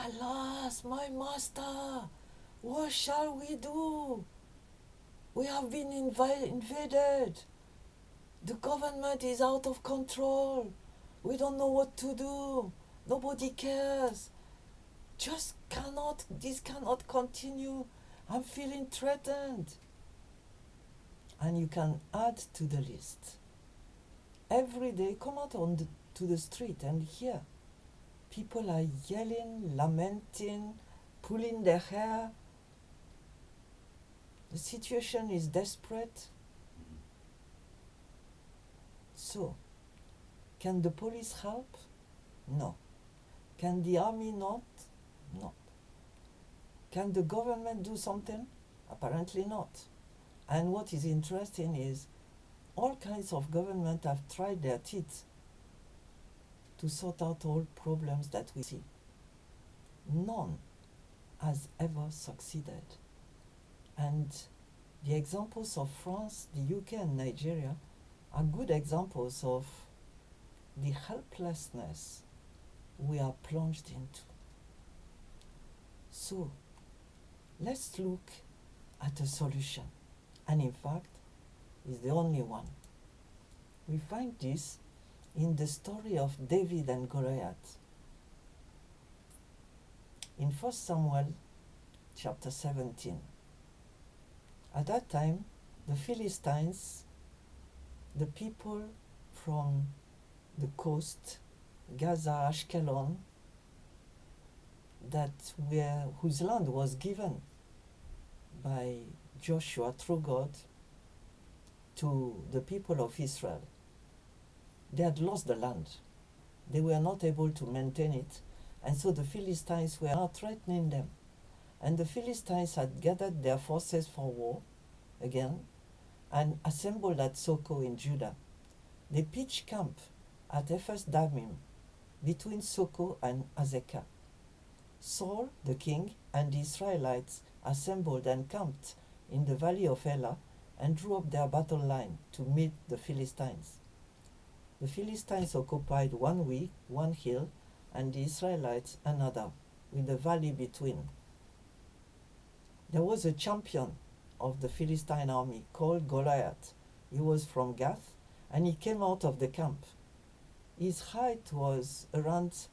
Alas, my master, what shall we do? We have been invaded. The government is out of control. We don't know what to do. Nobody cares. This cannot continue. I'm feeling threatened. And you can add to the list. Every day, come out to the street and hear. People are yelling, lamenting, pulling their hair. The situation is desperate. So, can the police help? No. Can the army not? No. Can the government do something? Apparently not. And what is interesting is all kinds of government have tried their teeth to sort out all problems that we see. None has ever succeeded. And the examples of France, the UK, and Nigeria are good examples of the helplessness we are plunged into. So, let's look at a solution. And in fact, is the only one. We find this in the story of David and Goliath. In 1 Samuel chapter 17. At that time, the Philistines, the people from the coast, Gaza, Ashkelon, whose land was given by Joshua through God to the people of Israel. They had lost the land. They were not able to maintain it, and so the Philistines were now threatening them. And the Philistines had gathered their forces for war again and assembled at Soko in Judah. They pitched camp at Ephes Dammim between Soko and Azekah. Saul, the king, and the Israelites assembled and camped in the valley of Elah and drew up their battle line to meet the Philistines. The Philistines occupied one hill, and the Israelites another, with the valley between. There was a champion of the Philistine army called Goliath. He was from Gath, and he came out of the camp. His height was around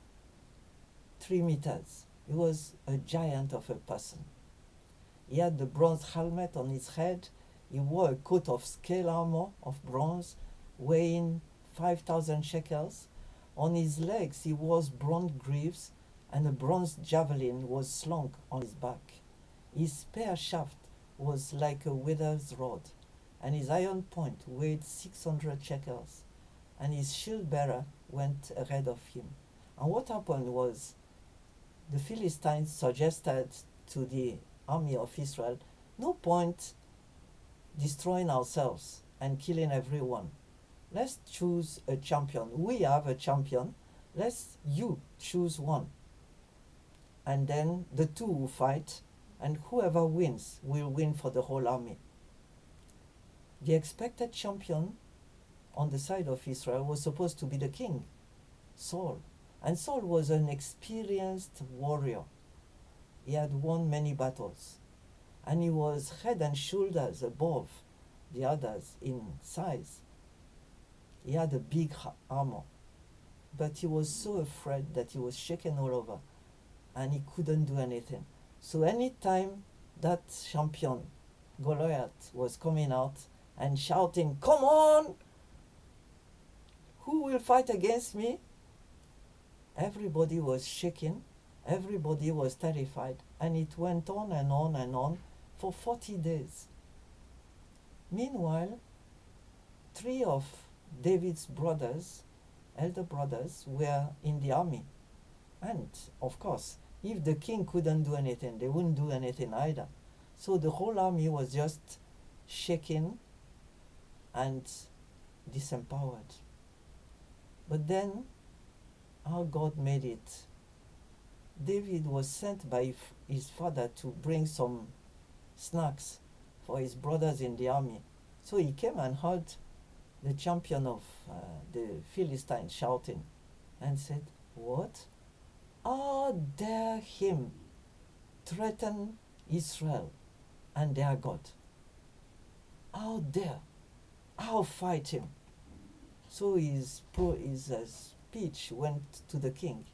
3 meters. He was a giant of a person. He had the bronze helmet on his head. He wore a coat of scale armor of bronze, weighing 5,000 shekels. On his legs he wore bronze greaves, and a bronze javelin was slung on his back. His spear shaft was like a wither's rod, and his iron point weighed 600 shekels, and his shield bearer went ahead of him. And what happened was, the Philistines suggested to the army of Israel, no point destroying ourselves and killing everyone. Let's choose a champion. We have a champion. You choose one. And then the two will fight, and whoever wins will win for the whole army. The expected champion on the side of Israel was supposed to be the king, Saul. And Saul was an experienced warrior. He had won many battles, and he was head and shoulders above the others in size. He had a big armor, but he was so afraid that he was shaken all over, and he couldn't do anything. So anytime that champion, Goliath, was coming out and shouting, "Come on! Who will fight against me?" Everybody was shaking, everybody was terrified, and it went on and on and on for 40 days. Meanwhile, 3 of David's brothers, elder brothers, were in the army. And, of course, if the king couldn't do anything, they wouldn't do anything either. So the whole army was just shaken and disempowered. But then, how God made it. David was sent by his father to bring some snacks for his brothers in the army. So he came and heard the champion of the Philistines shouting and said, "What? How dare him threaten Israel and their God? How dare? How fight him? So his speech went to the king.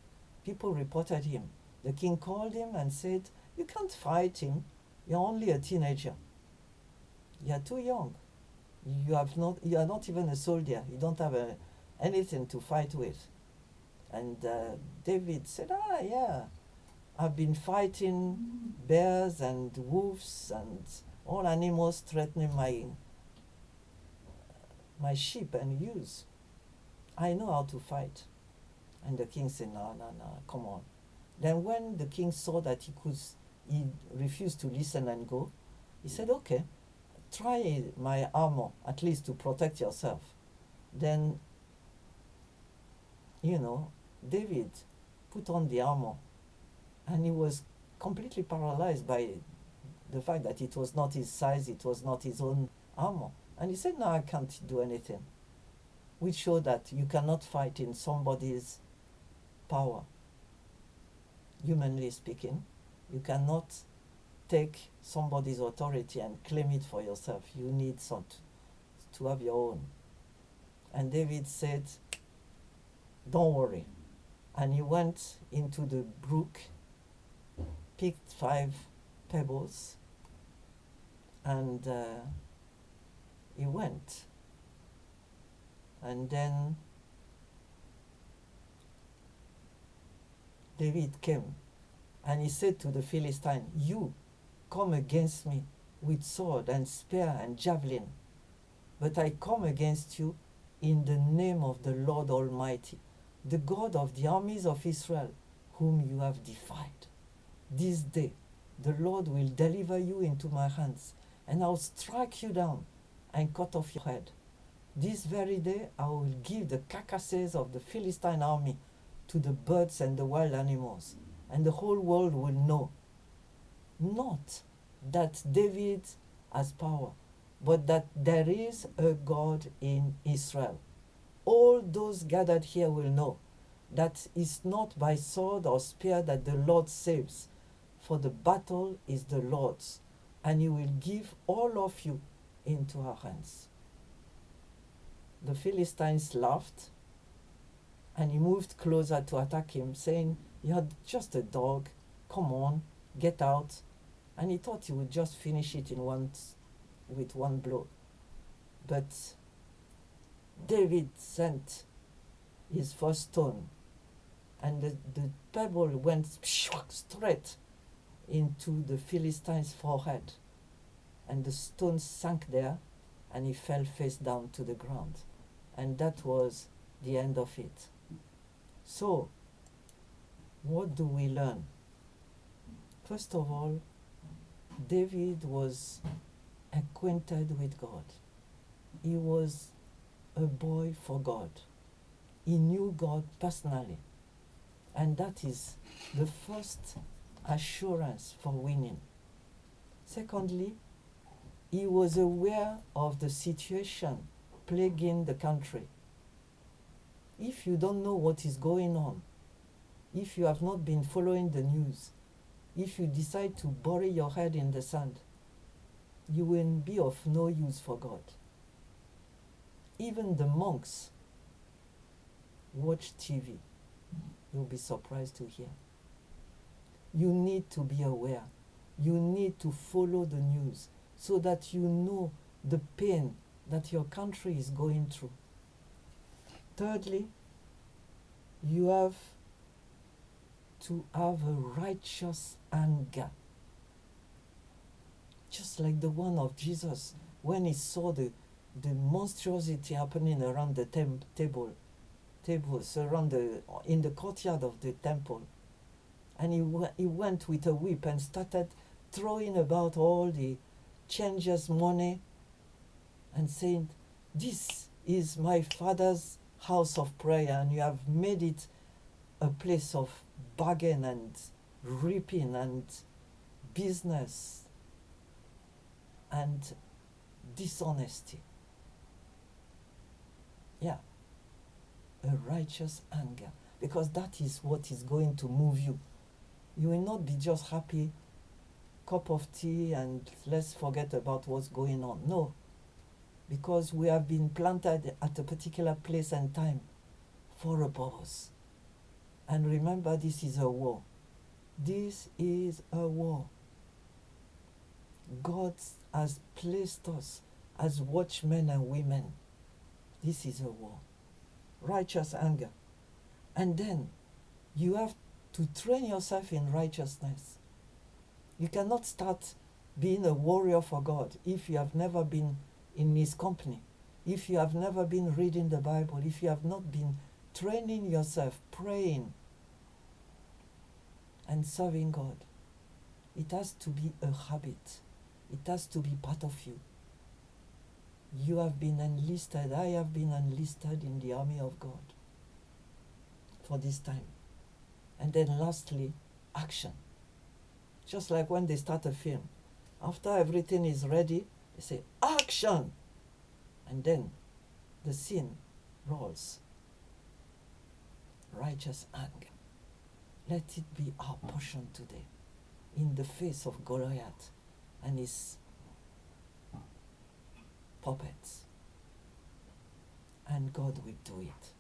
People reported him. The king called him and said, "You can't fight him. You're only a teenager. You're too young. You are not even a soldier. You don't have anything to fight with." And David said, yeah, I've been fighting bears and wolves and all animals threatening my sheep and ewes. I know how to fight." And the king said, no, come on. Then when the king saw that he refused to listen and go, he said, "Okay, try my armor, at least to protect yourself." Then, David put on the armor, and he was completely paralyzed by the fact that it was not his size, it was not his own armor. And he said, "No, I can't do anything." Which showed that you cannot fight in somebody's power. Humanly speaking, you cannot take somebody's authority and claim it for yourself. You need to have your own. And David said, "Don't worry." And he went into the brook, picked 5 pebbles, and he went. And then David came, and he said to the Philistine, "You come against me with sword and spear and javelin, but I come against you in the name of the Lord Almighty, the God of the armies of Israel, whom you have defied. This day the Lord will deliver you into my hands, and I'll strike you down and cut off your head. This very day I will give the carcasses of the Philistine army to the birds and the wild animals, and the whole world will know, not that David has power, but that there is a God in Israel. All those gathered here will know that it's not by sword or spear that the Lord saves, for the battle is the Lord's, and he will give all of you into our hands." The Philistines laughed, and he moved closer to attack him, saying, "You're just a dog. Come on, get out." And he thought he would just finish it with one blow. But David sent his first stone, and the pebble went straight into the Philistine's forehead, and the stone sank there, and he fell face down to the ground. And that was the end of it. So, what do we learn? First of all, David was acquainted with God. He was a boy for God. He knew God personally. And that is the first assurance for winning. Secondly, he was aware of the situation plaguing the country. If you don't know what is going on, if you have not been following the news, if you decide to bury your head in the sand, you will be of no use for God. Even the monks watch TV. You'll be surprised to hear. You need to be aware. You need to follow the news so that you know the pain that your country is going through. Thirdly, you have to have a righteous anger, just like the one of Jesus when he saw the monstrosity happening around the tables around in the courtyard of the temple, and he went with a whip and started throwing about all the changers' money and saying, "This is my Father's house of prayer, and you have made it a place of bargain and reaping and business and dishonesty." Yeah, a righteous anger. because that is what is going to move you. You will not be just happy, cup of tea, and let's forget about what's going on. No, because we have been planted at a particular place and time for a purpose. And remember, this is a war. This is a war. God has placed us as watchmen and women. This is a war. Righteous anger. And then you have to train yourself in righteousness. You cannot start being a warrior for God if you have never been in His company, if you have never been reading the Bible, if you have not been training yourself, praying and serving God. It has to be a habit. It has to be part of you. You have been enlisted, I have been enlisted in the army of God for this time. And then lastly, action. Just like when they start a film. After everything is ready, they say, action! And then the scene rolls. Righteous anger. Let it be our portion today in the face of Goliath and his puppets. And God will do it.